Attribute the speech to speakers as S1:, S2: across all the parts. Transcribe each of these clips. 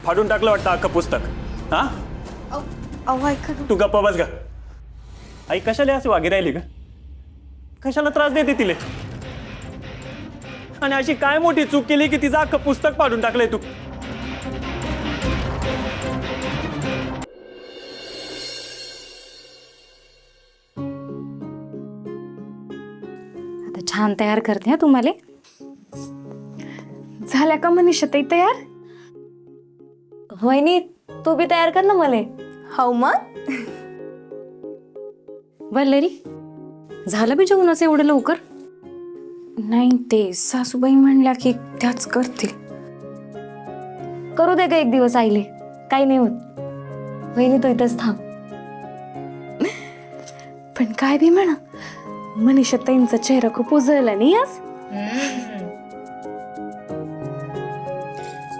S1: फाडून टाकलं वाटतं अख्खं पुस्तक. हा
S2: अहो ऐका ना.
S1: तू गप्प बस ग. आई कशाला अशी वागी राहिली ग? कशाला त्रास देते तिले? आणि अशी काय मोठी चूक केली की तिचं अख्खं पुस्तक फाडून टाकलंय तू?
S2: आता छान तयार करते हा तुम्हाला. झाल्या का मनीषा ताई तयार?
S3: वहिनी तू बी तयार कर ना मला.
S2: हो मग.
S3: वल्लरी झालं बी जेवणाचं एवढं लवकर?
S2: नाही ते सासूबाई म्हणल्या की त्याच करतील.
S3: करू दे का एक दिवस आईले, काही नाही होत. वहिनी तो इथंच थांब.
S2: पण काय बी म्हणा, मनीषा ताईंचा चेहरा खूप उजळला नाही आज.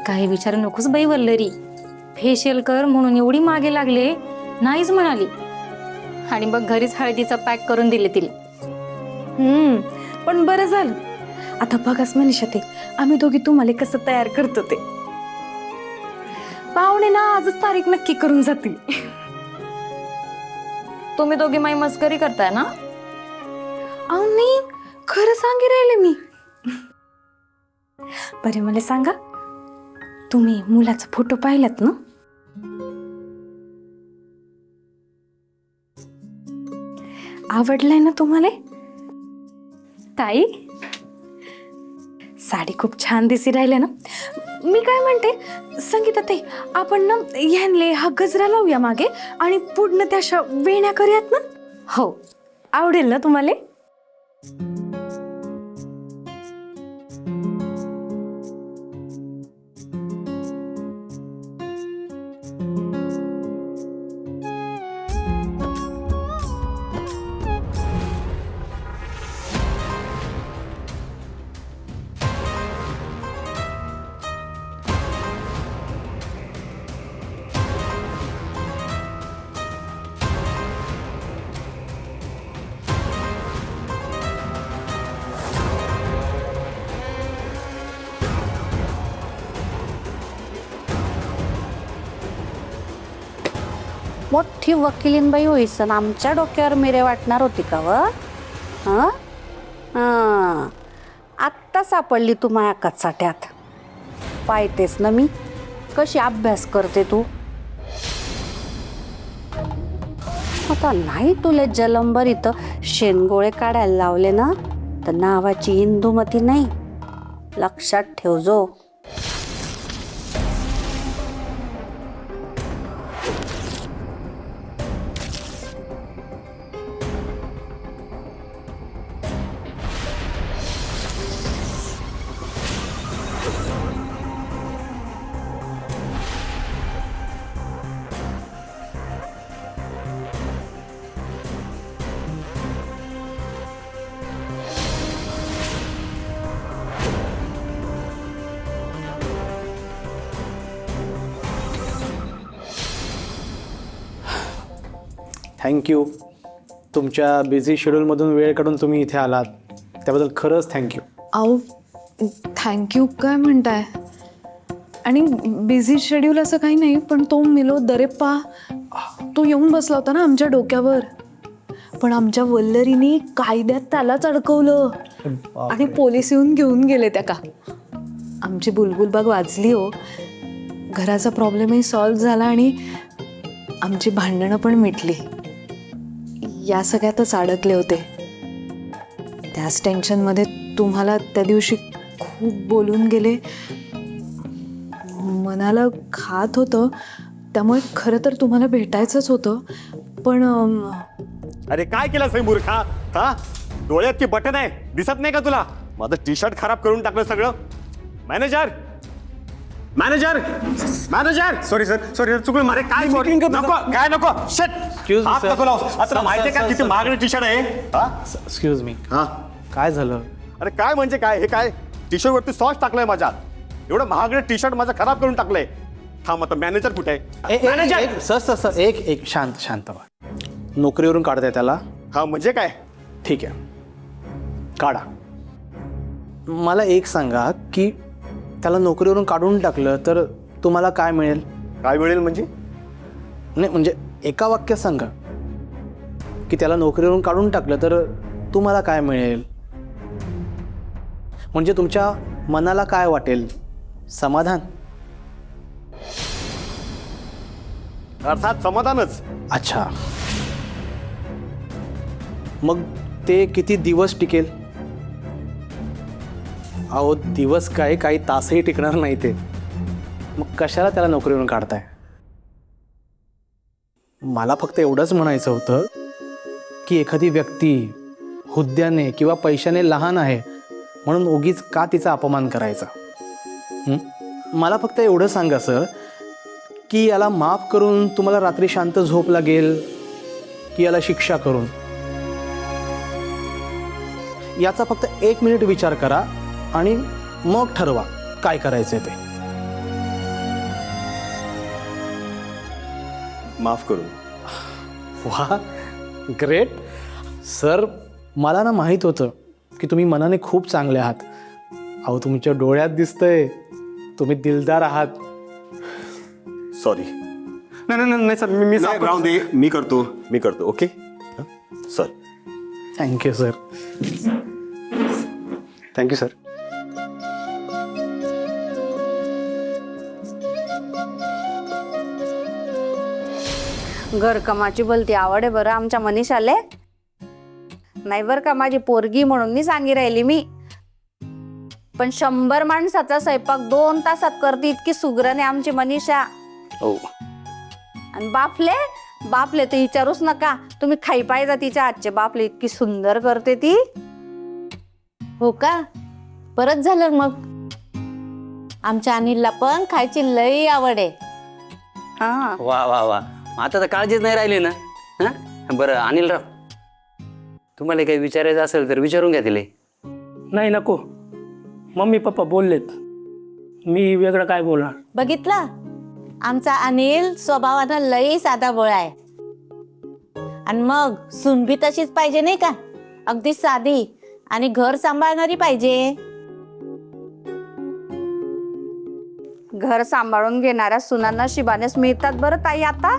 S3: काही विचारू नकोस बाई वल्लरी. फेशियल कर म्हणून एवढी मागे लागले, नाहीच म्हणाली. आणि मग घरीच हळदीचा पॅक करून दिले तिला.
S2: पण बरं झालं. आता बघाच मनीषा ताई, आम्ही दोघी तुम्हाला कसं तयार करतो ते. पाहुणे ना आजच तारीख नक्की करून जातील.
S3: तुम्ही दोघी माई मस्करी करताय ना?
S2: अहो नाही, खरं सांगी राहिले मी. बरे मला सांगा, तुम्ही मुलाचा फोटो पाहिलात ना? आवडलाय ना तुम्हाला?
S3: ताई
S2: साडी खूप छान दिसी राहिले ना. मी काय म्हणते, संगीता ताई आपण ना ह्यांले हा गजरा लावूया मागे आणि पूर्ण त्या अशा वेण्या करूयात ना.
S3: हो.
S2: आवडेल ना तुम्हाला?
S4: मोठी वकिलीनबाई होईसन आमच्या डोक्यावर मिरे वाटणार होती का व? हां हां, आत्ता सापडली तू माझ्या कचाट्यात. पाहतेस ना मी कशी अभ्यास करते तू. आता नाही तुले जलंबर इथं शेणगोळे काढायला लावले ना, तर नावाची इंदुमती नाही, लक्षात ठेव जो.
S5: थँक्यू. तुमच्या बिझी शेड्यूलमधून वेळ काढून तुम्ही इथे आलात त्याबद्दल खरंच थँक्यू.
S6: अहो थँक्यू काय म्हणताय? आणि बिझी शेड्यूल असं काही नाही, पण तो मिलो दरेप्पा तो येऊन बसला होता ना आमच्या डोक्यावर. पण आमच्या वल्लरीने कायद्यात त्यालाच अडकवलं आणि पोलीस येऊन घेऊन गेले त्या का. आमची बुलबुलबाग वाजली हो. घराचा प्रॉब्लेमही सॉल्व्ह झाला आणि आमची भांडणं पण मिटली. या सगळ्यातच अडकले होते. त्याच टेन्शनमध्ये तुम्हाला त्या दिवशी खूप बोलून गेले. मनाला खात होतं, त्यामुळे खरं तर तुम्हाला भेटायचंच होतं. पण
S1: अरे काय केलं मूर्खा? हा डोळ्यात की बटन आहे, दिसत नाही का तुला? माझं टी शर्ट खराब करून टाकलं सगळं. Manager manager manager sorry sir चुकलं. मारे काय नको काय नको. शेट
S5: Excuse me, sir.
S1: आता माहितीये का किती महागडे टी शर्ट आहे?
S5: एक्सक्यूज मी,
S1: हा
S5: काय झालं?
S1: अरे काय म्हणजे काय? हे काय टी शर्ट वरती सॉस टाकलंय माझ्या. एवढं महागडे टी शर्ट माझं खराब करून टाकलंय. थांब आता मॅनेजर कुठे आहे? मॅनेजर
S5: सर एक शांत व्हा. नोकरीवरून काढताय त्याला?
S1: हा म्हणजे काय?
S5: ठीक आहे, काढा. मला एक सांगा की त्याला नोकरीवरून काढून टाकलं तर तुम्हाला काय मिळेल?
S1: काय मिळेल म्हणजे?
S5: नाही म्हणजे एका वाक्यात सांगा की त्याला नोकरीवरून काढून टाकलं तर तुम्हाला काय मिळेल? म्हणजे तुमच्या मनाला काय वाटेल? समाधान?
S1: अर्थात समाधानच.
S5: अच्छा, मग ते किती दिवस टिकेल? अहो दिवस काय, काही तासही टिकणार नाही ते. मग कशाला त्याला नोकरीवरून काढताय? मला फक्त एवढंच म्हणायचं होतं की एखादी व्यक्ती हुद्द्याने किंवा पैशाने लहान आहे म्हणून उगीच का तिचा अपमान करायचा? मला फक्त एवढं सांगा सर की याला माफ करून तुम्हाला रात्री शांत झोप लागेल की याला शिक्षा करून? याचा फक्त 1 मिनिट विचार करा आणि मग ठरवा काय करायचंय ते.
S1: माफ करू.
S5: वा, ग्रेट सर. मला ना माहीत होतं की तुम्ही मनाने खूप चांगले आहात. अहो तुमच्या डोळ्यात दिसतंय तुम्ही दिलदार आहात.
S1: सॉरी. नाही नाही नाही सर, मी राहून दे. मी करतो. Okay sir.
S5: Thank you sir. Thank you sir.
S4: घरकामाची भलती आवड आहे बरं आमच्या मनीषाले. नाही बरं का, माझी पोरगी म्हणून मी सांगी राहिली मी. पण 100 माणसाचा स्वयंपाक 2 तासात करते इतकी सुगरण आहे आमची मनीषा.
S5: हो.
S4: आणि बापले तर विचारूच नका. तुम्ही खाई पाहिजे तिच्या हातचे बापले, इतकी सुंदर करते ती.
S7: हो का? परत झालं मग. आमच्या अनिलला पण खायची लई आवड आहे.
S4: हा.
S8: वा वा वा, आता तर काळजीच नाही राहिली ना. हां बरं अनिलराव, तुम्हाला काही विचारायचं असेल तर विचारून घ्या तिले.
S9: नाही नको, मम्मी पप्पा बोललेत, मी वेगळं काय बोलणार.
S7: बघितलं, आमचा अनिल स्वभावानं लई साधा भोळा आहे. आणि मग सून बी तशीच पाहिजे नाही का, अगदी साधी आणि घर सांभाळणारी पाहिजे.
S4: घर सांभाळून घेणाऱ्या सुनांना शिबानेच मिळतात बरं ताई आता.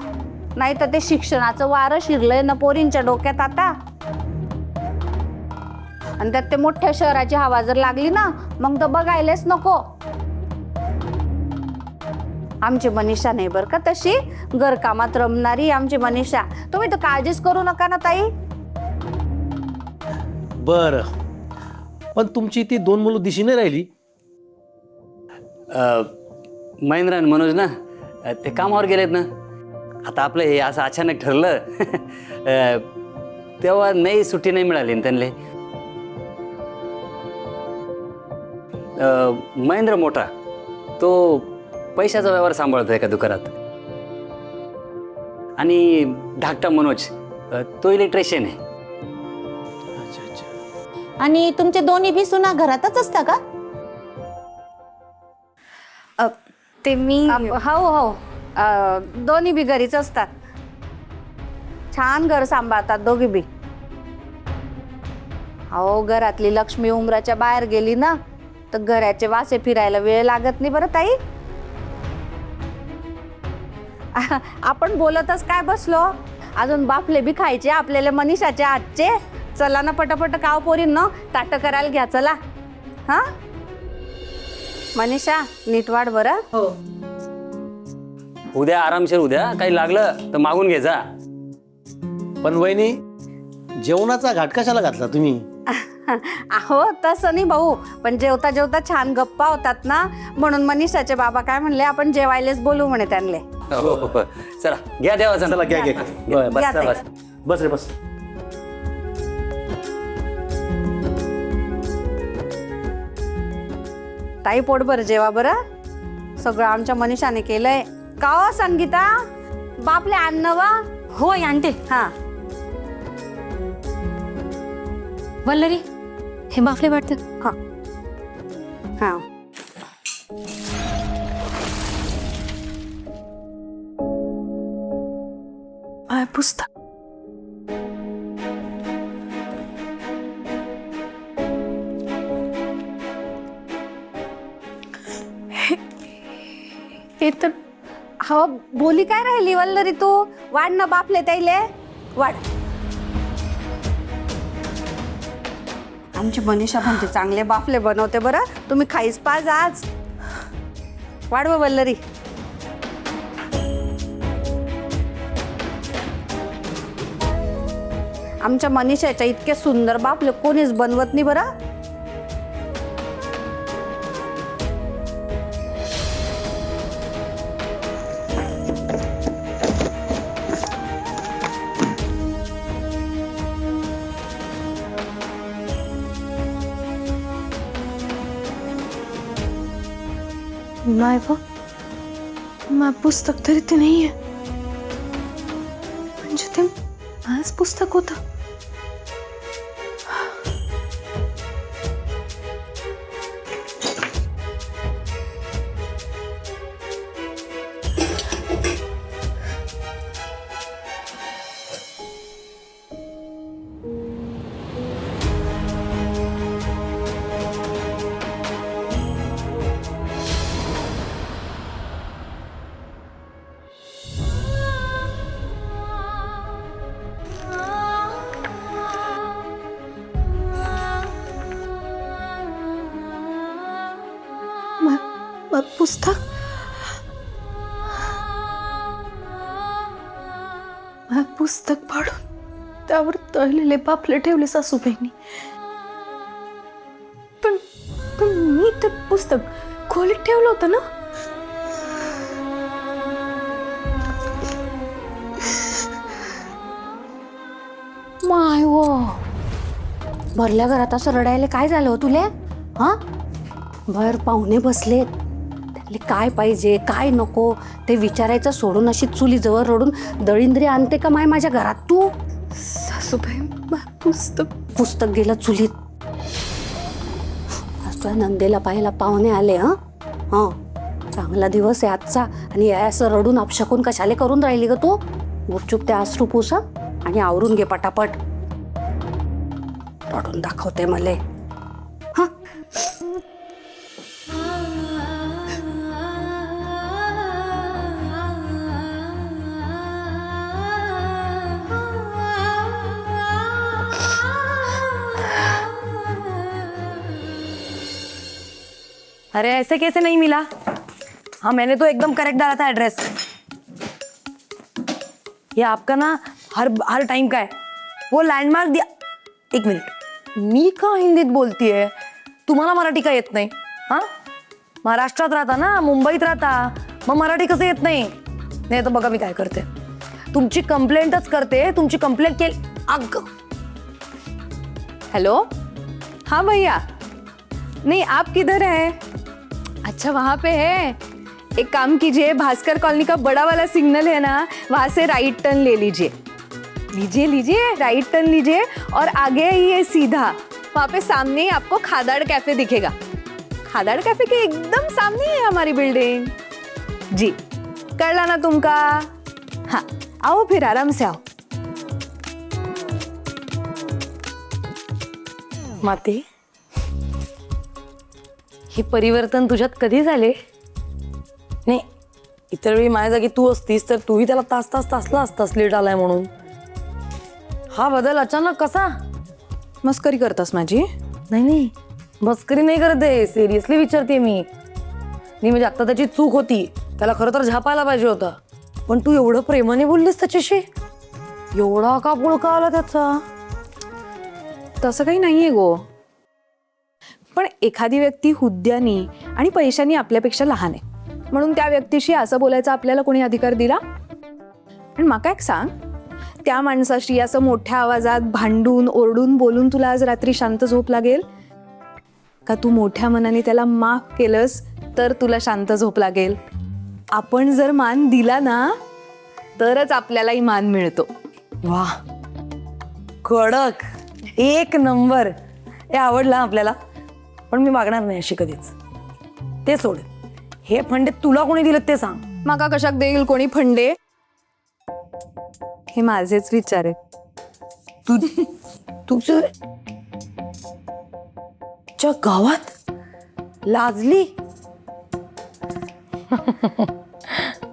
S4: नाही तर ते शिक्षणाचं वारं शिरलंय ना पोरींच्या डोक्यात आता. आणि त्यात ते मोठ्या शहराची हवा जर लागली ना मग तर बघायलाच नको. आमची मनीषा नाही बरं का तशी, घरकामात रमणारी आमची मनीषा. तुम्ही तर काळजीच करू नका ना ताई.
S10: बर, पण तुमची ती 2 मुलं दिशी नाही राहिली.
S8: महेंद्र आणि मनोज ना ते कामावर गेलेत ना. आता आपलं हे असं अचानक ठरलं तेव्हा नाही सुट्टी नाही मिळाली ना त्यांना. महेंद्र मोठा तो पैशाचा व्यवहार सांभाळतो एका दुकानात. आणि धाकटा मनोज तो इलेक्ट्रिशियन आहे.
S10: अच्छा अच्छा.
S7: आणि तुमचे दोन्ही बी सुना घरातच असता का?
S2: ते मी
S4: हो. दोन्ही बी घरीच असतात. छान घर सांभाळतात दोघी बी. अहो घरातली लक्ष्मी उमराच्या बाहेर गेली ना तर घराचे वासे फिरायला वेळ लागत नाही बरं ताई. आपण बोलतच काय बसलो, अजून बापले बी खायचे आपल्याला मनीषाच्या हातचे. चला ना पटापट काव पोरींनो, ताटं करायला घ्या चला. हा मनीषा नीट वाढ बरं.
S7: हो.
S8: उद्या आरामशीर, उद्या काही लागलं तर मागून घे जा.
S10: पण वहिनी, जेवणाचा घाट कशाला घातला तुम्ही?
S4: अहो तसं नाही भाऊ, पण जेवता जेवता छान गप्पा होतात ना म्हणून मनीषाचे बाबा काय म्हणले आपण जेवायलाच बोलू म्हणे त्यांना.
S8: हो. चला घ्या देवाचा.
S10: चला घ्या घ्या.
S8: बस
S4: घ्या ताई.
S8: बस.
S10: बस रे बस.
S4: ताई पोटभर जेवा बरं. सगळं आमच्या मनीषाने केलंय. का हो संगीता, बापले अन्न वा.
S3: होय आणते.
S4: हा
S3: वल्लरी, हे बाफले वाटतं.
S4: हा हा.
S6: पुस्तक हे
S4: हो बोली काय राहिली वल्लरी तू वाढ ना बापले त्याले वाढ. आमची मनीषा म्हणते चांगले बाफले बनवते बरं तुम्ही खाईच पाज आज. वाढव वल्लरी. आमच्या मनीषाच्या इतके सुंदर बापले कोणीच बनवत नाही बरं.
S2: नाही व मग पुस्तक तरी ते नाही आहे. म्हणजे ते माझं पुस्तक होतं. पुस्तक पुस्तक फाडून त्यावर तळलेले पापले ठेवले सासूबाईंनी. पण पण मी ते पुस्तक खोलीत ठेवलं होतं ना.
S4: माय वो भरल्या घरात असं रडायला काय झालं हो तुले. हा भर पाहुणे बसलेत त्यातले काय पाहिजे काय नको ते विचारायचं सोडून अशी चुलीजवळ रडून दळिंद्री आणते का माय माझ्या घरात तू.
S2: सासूबाई पुस्तक
S4: पुस्तक गेलं चुलीत. आज तुझ्या नंदेला पाहायला पाहुणे आले. चांगला दिवस आहे आजचा आणि असं रडून अपशकून कशाले करून राहिली ग तू. गुपचूप त्या अश्रू पुसा आणि आवरून घे पटापट. रडून दाखवते मले. हा
S11: अरे ऐसे कैसे नहीं मिला? हाँ मैंने तो एकदम करेक्ट डाला था एड्रेस. ये आपका ना हर टाइम का है. वो लैंडमार्क दिया. एक मिनिट मी का हिंदीत बोलतीये तुम्हाला मराठी का येत नाही. हां महाराष्ट्रात राहता ना मुंबईत राहता मग मराठी कसं येत नाही. नाही तर बघा मी काय करते तुमची कंप्लेंटच करते. तुमची कंप्लेंट केली. अग
S2: हेलो हाँ भैया नहीं आप किधर है. अच्छा वहाँ पे है. एक काम कीजिए भास्कर कॉलोनी का बड़ा वाला सिग्नल है ना वहाँ से राइट टर्न ले लीजिए. लीजिए लीजिए राइट टर्न लीजिए और आगे ये सीधा वहाँ पे सामने ही आपको खादाड़ कैफे दिखेगा. खादाड़ कैफे के एकदम सामने ही है हमारी बिल्डिंग. जी कर लाना तुमका. हाँ आओ फिर आराम से आओ.
S11: माते हे परिवर्तन तुझ्यात कधी झाले. नाही इतर वेळी माझ्या जागी तू असतीस तर तूही त्याला तास तासला असतास लेट आलाय म्हणून. हा बदल अचानक कसा.
S2: मस्करी करतास माझी.
S11: नाही मस्करी नाही करते सिरियसली विचारते मी. नाही म्हणजे आता त्याची चूक होती त्याला खरं तर झापायला पाहिजे होता. पण तू एवढं प्रेमाने बोललीस त्याच्याशी. एवढा का पुळका आला त्याचा.
S2: तसं काही नाहीये गो. पण एखादी व्यक्ती हुद्द्यानी आणि पैशानी आपल्यापेक्षा लहान आहे म्हणून त्या व्यक्तीशी असं बोलायचा आपल्याला कोणी अधिकार दिला. आणि माका एक सांग त्या माणसाशी असं मोठ्या आवाजात भांडून ओरडून बोलून तुला आज रात्री शांत झोप लागेल का. तू मोठ्या मनाने त्याला माफ केलंस तर तुला शांत झोप लागेल. आपण जर मान दिला ना तरच आपल्यालाही मान मिळतो.
S11: वा कडक एक नंबर. हे आवडलं आपल्याला. पण मी मागणार नाही अशी कधीच. ते सोड. हे फंडे तुला कोणी दिलं ते सांग.
S2: माका कशाक देईल कोणी फंडे. हे माझेच विचार आहेत.
S11: तुझं गावात लाजली.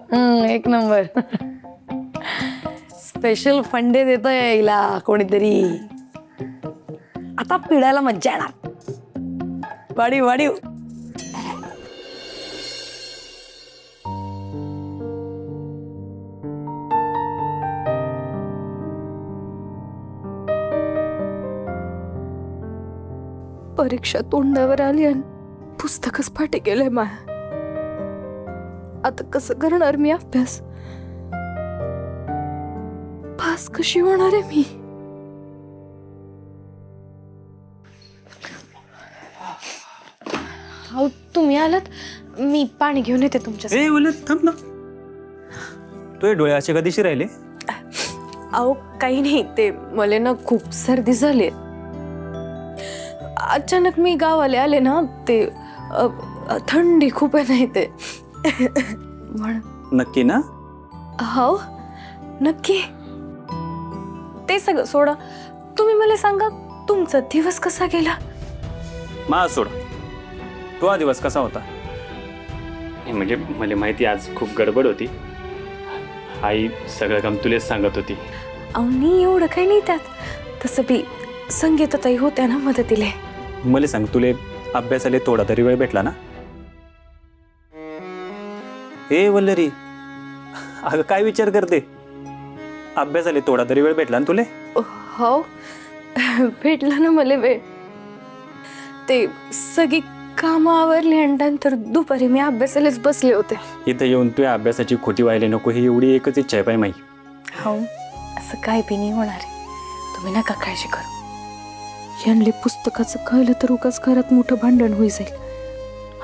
S11: एक नंबर. स्पेशल फंडे देतोय हिला कोणीतरी. आता पिढायला मज्जा येणार. वाढीव वाढीव.
S6: परीक्षा तोंडावर आली आणि पुस्तकच फाटे गेलंय माया. आता कसं करणार मी अभ्यास? पास कशी होणार आहे मी? अहो तुम्ही आलात, मी पाणी घेऊन येते तुमच्या.
S8: ए बोल थांब ना. तुझे डोळे असे कधीशी राहिले?
S6: अहो काही नाही, ते मला ना खूप सर्दी झाली. अचानक मी गावाला आले ना, ते थंडी खूप आहे नाही ते म्हणून.
S8: नक्की ना?
S6: हो नक्की. ते सगळं सोडा, तुम्ही मला सांगा तुमचा दिवस कसा गेला?
S1: मा सोड, तो हा दिवस कसा होता? म्हणजे मला माहिती आज खूप गडबड होती. आई सगळं काम तुलेच सांगत होती.
S6: अहो मी एवढं काही नाही त्यात. तसं बी संगीताताई होत्या ना मदतीले.
S1: मला सांग, तुले अभ्यासाला थोडा तरी वेळ भेटला ना? ए वल्लरी, अगं काय विचार करते? अभ्यासाला थोडा तरी वेळ भेटला ना तुले?
S6: हो भेटला ना मला वेळ. ते सगळी कामं आवरली आणि नंतर दुपारी मी अभ्यासालाच बसले होते.
S1: इथं येऊन तुझ्या अभ्यासाची खोटी व्हायला नको, ही एवढी एकच इच्छा आहे पाय माई.
S6: हो असं काय बी नाही होणार आहे. तुम्ही नका काळजी करू. यांले पुस्तकाचं कळलं तर उगाच घरात मोठं भांडण होई जाईल.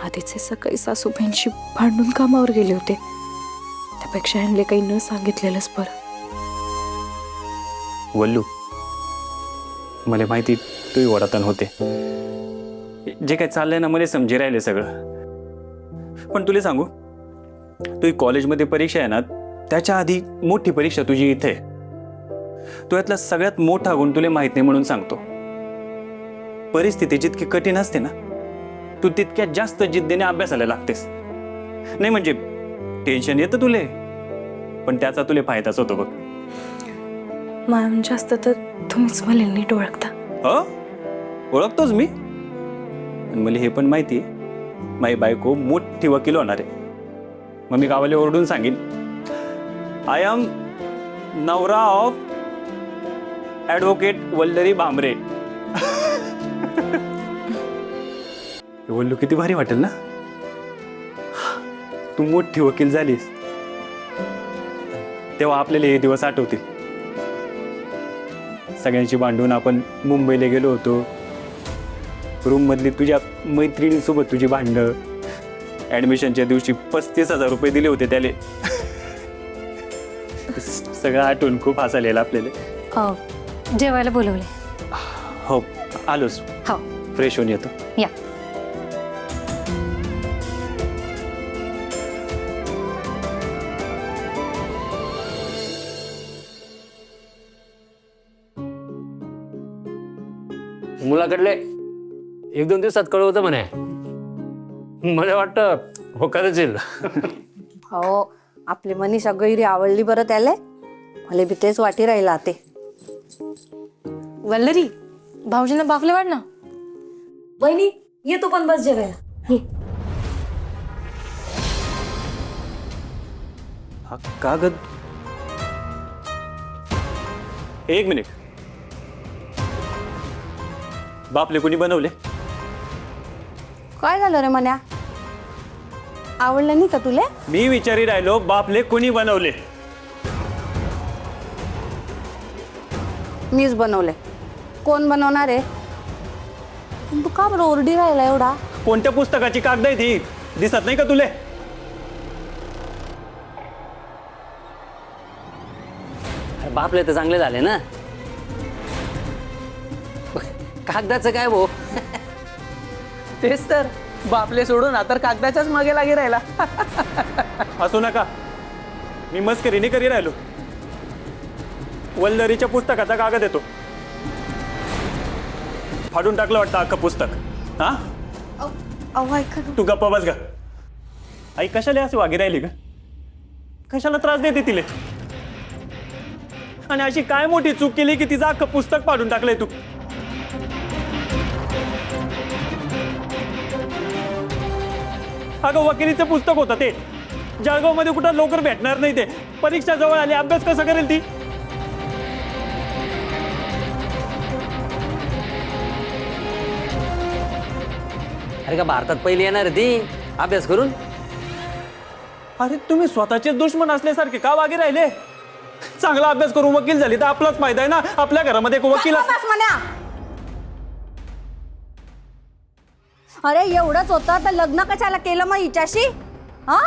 S6: आधीचे सकाळी सासूबाईंशी भांडून कामावर गेले होते, त्यापेक्षा यांले काही न सांगितलेलंच बरं.
S1: वल्लू, मला माहिती तू वडातन होते. जे काय चाललंय ना मला समजी राहिले सगळं. पण तुला सांगू, तू कॉलेजमध्ये परीक्षा आहे ना, त्याच्या आधी मोठी परीक्षा तुझी इथे आहे. तो यातला सगळ्यात मोठा गुण तुला माहित नाही म्हणून सांगतो. परिस्थिती जितकी कठीण असते ना, तू तितक्या जास्त जिद्दीने अभ्यासाला लागतेस. नाही म्हणजे टेन्शन येतं तुले, पण त्याचा तुला फायदाच होतो बघ.
S6: मॅम जास्त तर तुम्हीच मला नीट ओळखता.
S1: हो ओळखतोच मी. आणि मला हे पण माहिती आहे, माझी बायको मोठी वकील होणार आहे. मग मी गावाला ओरडून सांगेन, आय एम नवरा ऑफ ॲडव्होकेट वल्लरी भांबरे. वल्लू किती भारी वाटेल ना, तू मोठी वकील झालीस तेव्हा आपल्याला हे दिवस आठवतील. सगळ्यांशी भांडून आपण मुंबईला गेलो होतो. रूम मधली तुझ्या मैत्रिणीसोबत तुझी भांडणं. ॲडमिशनच्या दिवशी 35,000 रुपये दिले होते त्याले. सगळं आठवून खूप हसायला आपल्याला.
S3: जेवायला बोलवले.
S1: हो आलोच.
S3: हो
S1: फ्रेश होऊन येतो.
S3: या.
S8: मुलाकडले 1-2 दिवसात कळवतं म्हणे. मला वाटतं होकारच येईल.
S4: हो आपली मनीषा गैरी आवडली बरं त्याले. मला बी तेच वाटी राहिला ते.
S11: वल्लरी, भाऊजींना बाफले वाढ ना. बहिणी ये तू पण बस जेवायला. ये.
S1: हा कागद, एक मिनिट. बापले कोणी बनवले?
S4: काय झालं रे मन्या, आवडलं नाही का तुले?
S1: मी विचारी राहिलो, बापले कोणी बनवले?
S4: मीच बनवले. कोण बनवणार आहे? तू का बरं ओरडी राहिला एवढा?
S1: कोणत्या पुस्तकाची कागद आहे ती? दिसत नाही का तुले?
S8: बापले तर चांगले झाले ना. कागदाचं काय भाऊ?
S5: तेच तर, बापले सोडून आता कागदाच्याच मागे लागे राहिला.
S1: असू नका, मी मस्करीने करी राहिलो. वल्लरीच्या पुस्तकाचा कागद येतो. फाडून टाकलं वाटतं अख्खं पुस्तक. हा
S6: अहो ऐका ना.
S1: तू गप्पा बस ग. आई कशाला अशी वागी राहिली ग? कशाला त्रास देते तिले? आणि अशी काय मोठी चूक केली की तिचं अख्खं पुस्तक पाडून टाकलंय तू? अगं वकिलीचं पुस्तक होतं ते, जळगावमध्ये कुठं लवकर भेटणार नाही ते. परीक्षा जवळ आली, अभ्यास कसा करेल ती?
S8: अरे का भारतात पहिली येणार ती अभ्यास करून?
S1: अरे तुम्ही स्वतःचेच दुश्मन असल्यासारखे का वागे राहिले? चांगला अभ्यास करून वकील झाली तर आपलाच फायदा आहे ना. आपल्या घरामध्ये एक वकील
S4: बस म्हणा. अरे एवढंच होतं तर लग्न कशाला केलं मग हिच्याशी? हा,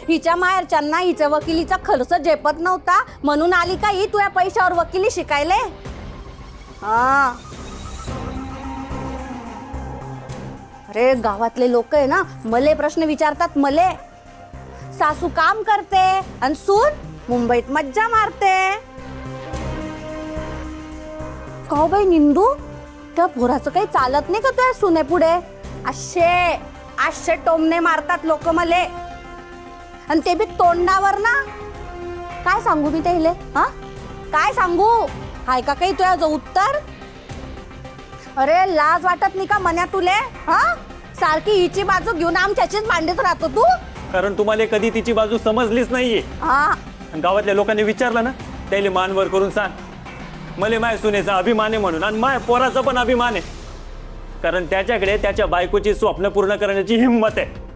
S4: हिच्या माहेरच्यांना हिच्या वकिलीचा खर्च झेपत नव्हता म्हणून आली का ही तुझ्या पैशावर वकिली शिकायले? हा, अरे गावातले लोक आहे ना मले प्रश्न विचारतात. मले सासू काम करते आणि सून मुंबईत मज्जा मारते. का बाई निंदू, त्या पोराचं काही चालत नाही का तुझ्या सुने पुढे? असे टोमणे मारतात लोक मले, आणि ते बी तोंडावर ना. काय सांगू मी त्याले? हा, काय सांगू? हाय का काही तुझ्या जो उत्तर? अरे लाज वाटत नाही का मन्या तुले? हा, सारखी हिची बाजू घेऊन आमच्याचीच भांडत राहतो तू.
S1: कारण तुम्हाला कधी तिची बाजू समजलीच नाहीये.
S4: हा,
S1: आणि गावातल्या लोकांनी विचारलं ना, त्याला मानवर करून सांग, मले माय सुनेचा अभिमान आहे म्हणून, आणि माय पोराचा पण अभिमान आहे. कारण त्याच्याकडे त्याच्या बायकोची स्वप्न पूर्ण करण्याची हिंमत आहे.